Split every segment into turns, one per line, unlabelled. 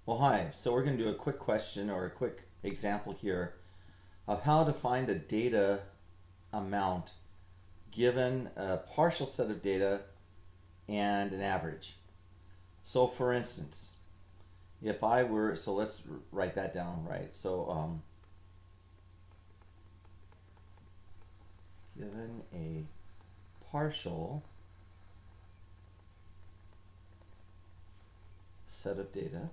Well, hi. So we're going to do a quick question or a quick example here of how to find a data amount given a partial set of data and an average. So for instance, if I were, so let's write that down, right? So given a partial set of data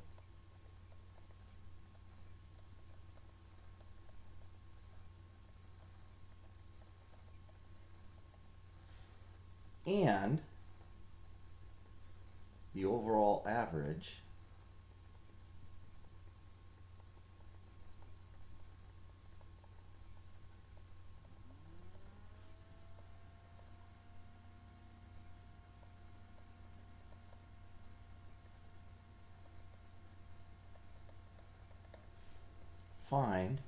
and the overall average find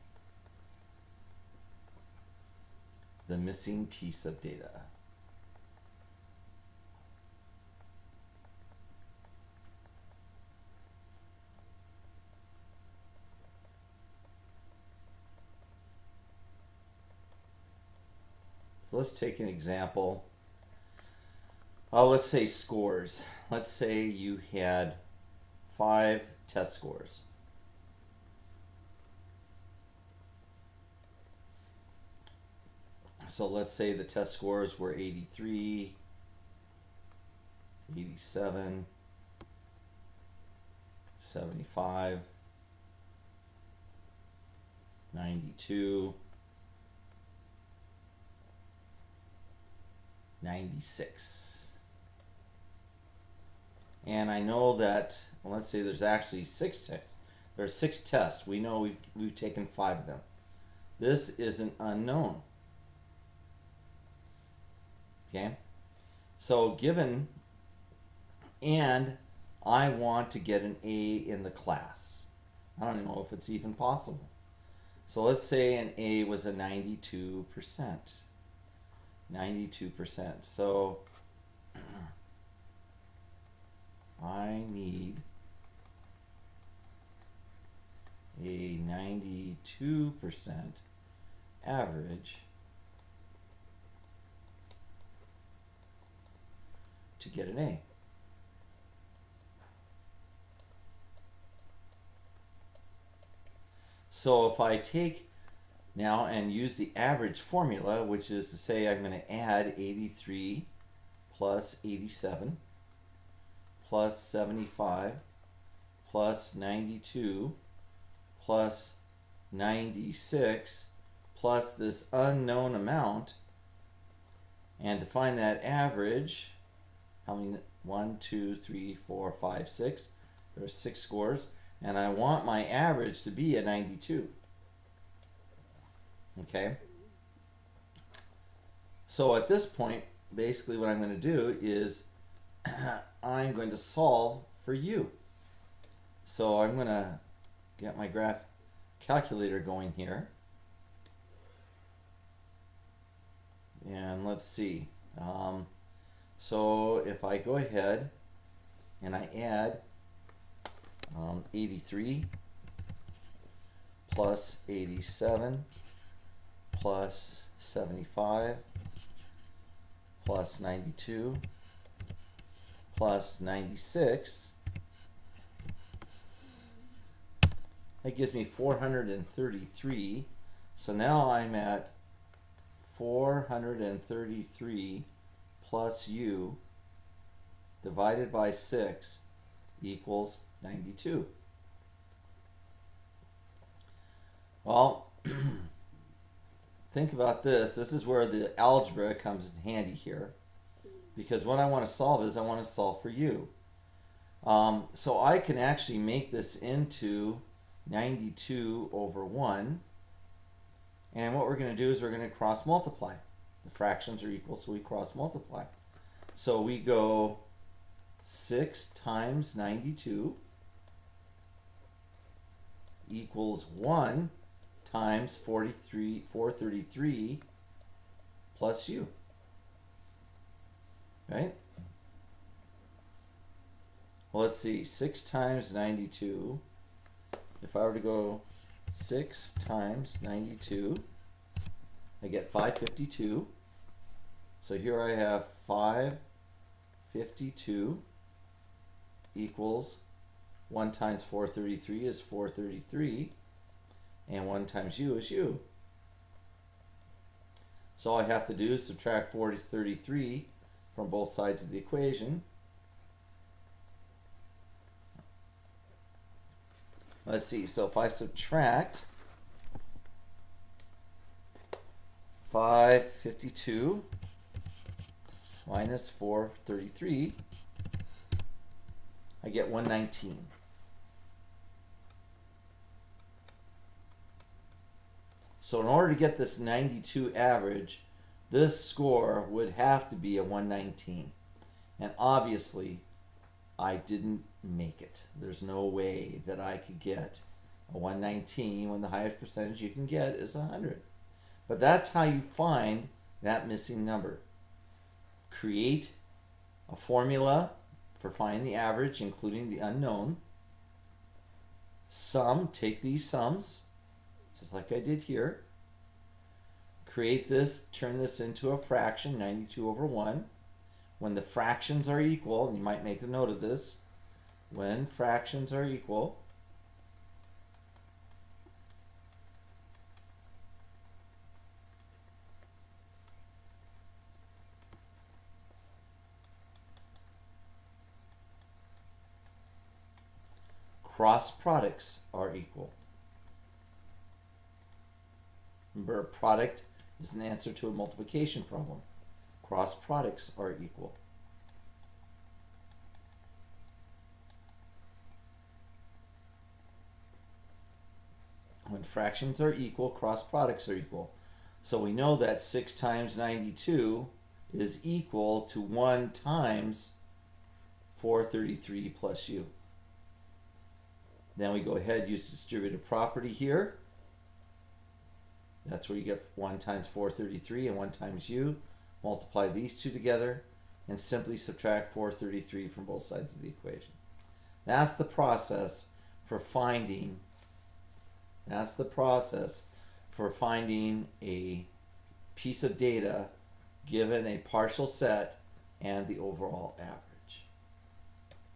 the missing piece of data. So let's take an example. Let's say scores. Let's say you had 5 test scores. So let's say the test scores were 83, 87, 75, 92, 96. And I know that, well, let's say there's actually 6 tests. There's 6 tests. We know we've taken 5 of them. This is an unknown. Okay? So given, and I want to get an A in the class. I don't know if it's even possible. So let's say an A was a 92%. 92%. So I need a 92% average to get an A. So if I take now and use the average formula, which is to say I'm going to add 83 plus 87 plus 75 plus 92 plus 96 plus this unknown amount, and to find that average, how many? 1, 2, 3, 4, 5, 6. There are 6 scores, and I want my average to be a 92. Okay? So at this point, basically what I'm going to do is I'm going to solve for u. So I'm going to get my graph calculator going here. And let's see. So if I go ahead and I add 83 plus 87 plus 75 plus 92 plus 96, that gives me 433. So now I'm at 433 plus u divided by 6 equals 92. Well, think about this. This is where the algebra comes in handy here, because what I want to solve is I want to solve for u. So I can actually make this into 92 over 1. And what we're going to do is we're going to cross multiply. The fractions are equal, so we cross multiply. So we go 6 times 92 equals 1 times 433 plus u. Right? Well, let's see. 6 times 92 if I were to go 6 times 92, I get 552. So here I have 552 equals 1 times 433 is 433, and 1 times u is u. So all I have to do is subtract 433 from both sides of the equation. Let's see, so if I subtract 552 minus 433, I get 119. So in order to get this 92 average, this score would have to be a 119. And obviously, I didn't make it. There's no way that I could get a 119 when the highest percentage you can get is 100. But that's how you find that missing number. Create a formula for finding the average, including the unknown. Sum, take these sums, just like I did here. Create this, turn this into a fraction, 92 over 1. When the fractions are equal, and you might make a note of this, when fractions are equal, cross products are equal. Remember, a product is an answer to a multiplication problem. Cross products are equal. When fractions are equal, cross products are equal. So we know that 6 times 92 is equal to 1 times 433 plus u. Then we go ahead, use distributive property here. That's where you get 1 times 433 and 1 times u. Multiply these two together and simply subtract 433 from both sides of the equation. That's the process for finding a piece of data given a partial set and the overall average.